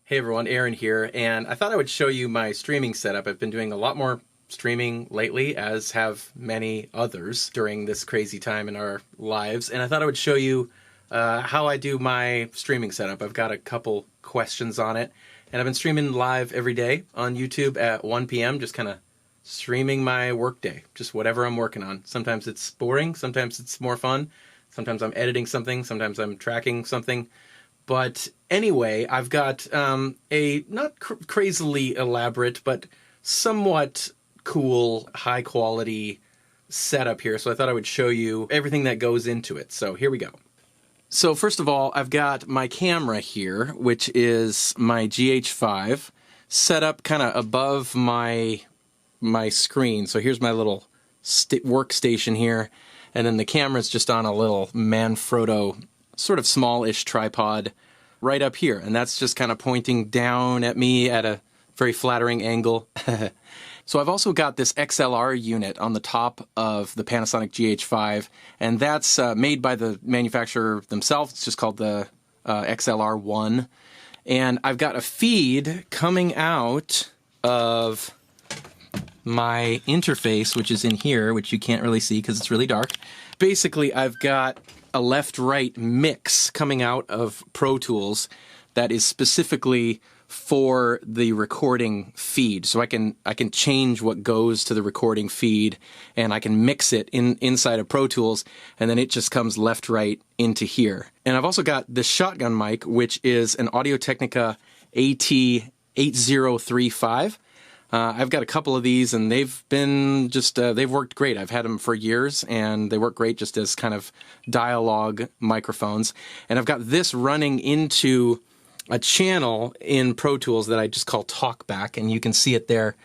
Hey everyone, Aaron here, and I thought I would show you my streaming setup. I've been doing a lot more streaming lately, as have many others during this crazy time in our lives, and I thought I would show you how I do my streaming setup. I've got a couple questions on it, and I've been streaming live every day on YouTube at 1 p.m., just kind of streaming my workday, just whatever I'm working on. Sometimes it's boring, sometimes it's more fun, sometimes I'm editing something, sometimes I'm tracking something. But anyway, I've got a not crazily elaborate, but somewhat cool, high quality setup here. So I thought I would show you everything that goes into it. So here we go. So first of all, I've got my camera here, which is my GH5, set up kind of above my screen. So here's my little workstation here. And then the camera's just on a little Manfrotto sort of smallish tripod right up here, and that's just kind of pointing down at me at a very flattering angle. So I've also got this XLR unit on the top of the Panasonic GH5, and that's made by the manufacturer themselves. It's just called the XLR1, and I've got a feed coming out of my interface, which is in here, which you can't really see because it's really dark. Basically, I've got a left-right mix coming out of Pro Tools that is specifically for the recording feed. So I can change what goes to the recording feed, and I can mix it inside of Pro Tools, and then it just comes left-right into here. And I've also got this shotgun mic, which is an Audio-Technica AT8035. I've got a couple of these, and they've been just, they've worked great. I've had them for years, and they work great just as kind of dialogue microphones. And I've got this running into a channel in Pro Tools that I just call Talkback, and you can see it there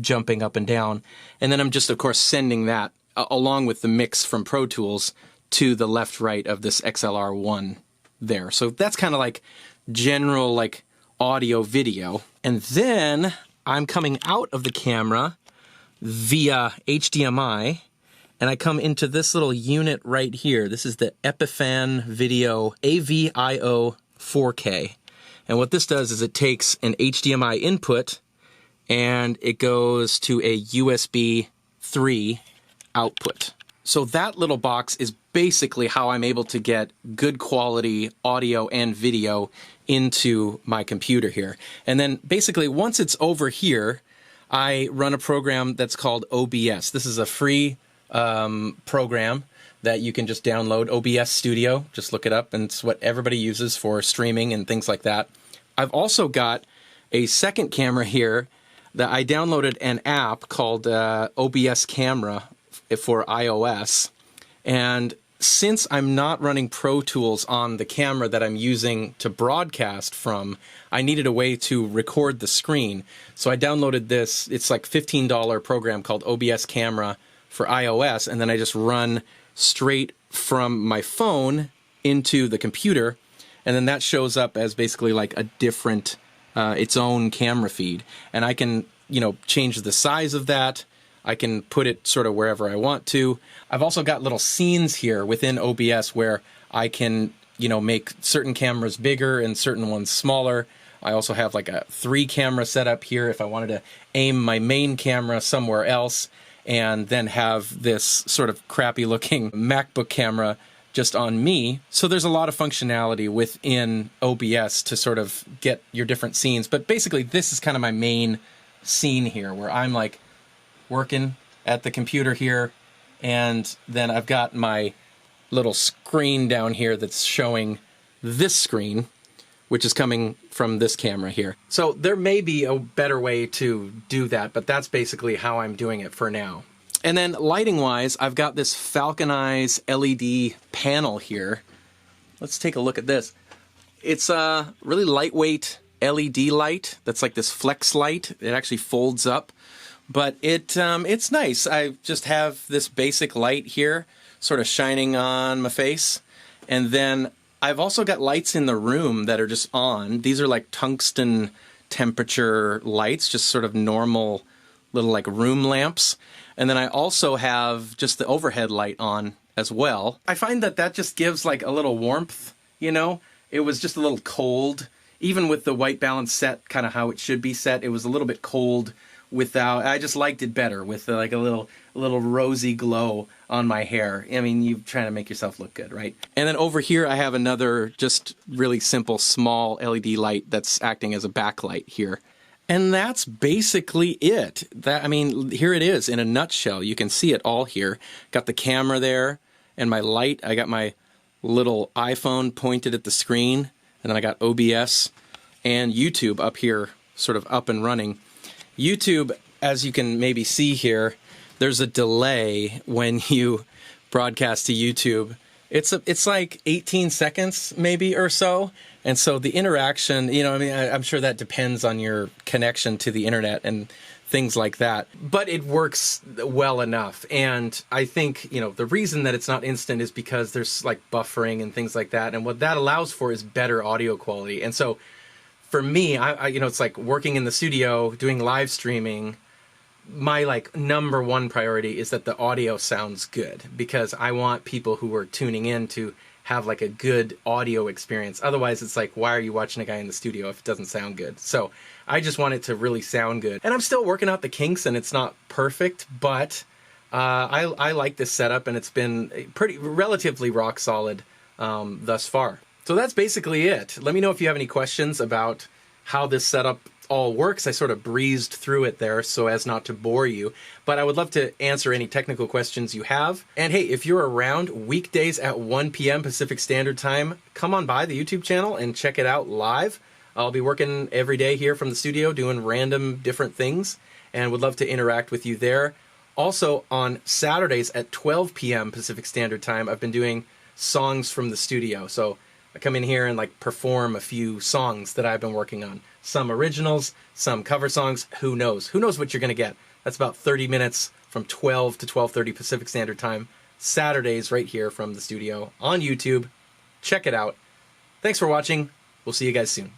jumping up and down. And then I'm just, of course, sending that along with the mix from Pro Tools to the left-right of this XLR1 there. So that's kind of like general like audio video. And then I'm coming out of the camera via HDMI, and I come into this little unit right here. This is the Epiphan Video AVIO 4K. And what this does is it takes an HDMI input and it goes to a USB 3 output. So that little box is basically how I'm able to get good quality audio and video into my computer here. And then basically once it's over here, I run a program that's called OBS. This is a free program that you can just download, OBS Studio. Just look it up, and it's what everybody uses for streaming and things like that. I've also got a second camera here that I downloaded an app called OBS Camera for iOS. And since I'm not running Pro Tools on the camera that I'm using to broadcast from, I needed a way to record the screen. So I downloaded this, it's like $15 program called OBS Camera for iOS, and then I just run straight from my phone into the computer, and then that shows up as basically like a different, its own camera feed. And I can, change the size of that. I can put it sort of wherever I want to. I've also got little scenes here within OBS where I can, make certain cameras bigger and certain ones smaller. I also have like a 3-camera setup here if I wanted to aim my main camera somewhere else and then have this sort of crappy looking MacBook camera just on me. So there's a lot of functionality within OBS to sort of get your different scenes. But basically this is kind of my main scene here where I'm like working at the computer here, and then I've got my little screen down here that's showing this screen, which is coming from this camera here. So there may be a better way to do that, but that's basically how I'm doing it for now. And then lighting-wise, I've got this FalconEyes LED panel here. Let's take a look at this. It's a really lightweight LED light that's like this flex light. It actually folds up. But it's nice. I just have this basic light here sort of shining on my face. And then I've also got lights in the room that are just on. These are like tungsten temperature lights, just sort of normal little like room lamps. And then I also have just the overhead light on as well. I find that just gives like a little warmth, It was just a little cold even with the white balance set, kind of how it should be set, it was a little bit cold without. I just liked it better with like a little rosy glow on my hair. I mean, you're trying to make yourself look good, right? And then over here, I have another just really simple small LED light that's acting as a backlight here. And that's basically it. I mean, here it is in a nutshell. You can see it all here. Got the camera there and my light. I got my little iPhone pointed at the screen, and then I got OBS and YouTube up here, sort of up and running. YouTube, as you can maybe see here, there's a delay when you broadcast to YouTube. It's like 18 seconds maybe or so. And so the interaction, you know, I mean, I'm sure that depends on your connection to the internet and things like that. But it works well enough. And I think, you know, the reason that it's not instant is because there's like buffering and things like that. And what that allows for is better audio quality. And so for me, I you know, it's like working in the studio, doing live streaming. My like #1 priority is that the audio sounds good, because I want people who are tuning in to have like a good audio experience. Otherwise, it's like, why are you watching a guy in the studio if it doesn't sound good? So I just want it to really sound good. And I'm still working out the kinks, and it's not perfect, but I like this setup, and it's been pretty relatively rock solid thus far. So that's basically it. Let me know if you have any questions about how this setup all works. I sort of breezed through it there so as not to bore you, but I would love to answer any technical questions you have. And hey, if you're around weekdays at 1 p.m. Pacific Standard Time, come on by the YouTube channel and check it out live. I'll be working every day here from the studio doing random different things, and would love to interact with you there. Also on Saturdays at 12 p.m. Pacific Standard Time, I've been doing songs from the studio. So I come in here and like perform a few songs that I've been working on. Some originals, some cover songs. Who knows? Who knows what you're going to get? That's about 30 minutes from 12 to 12:30 Pacific Standard Time. Saturdays right here from the studio on YouTube. Check it out. Thanks for watching. We'll see you guys soon.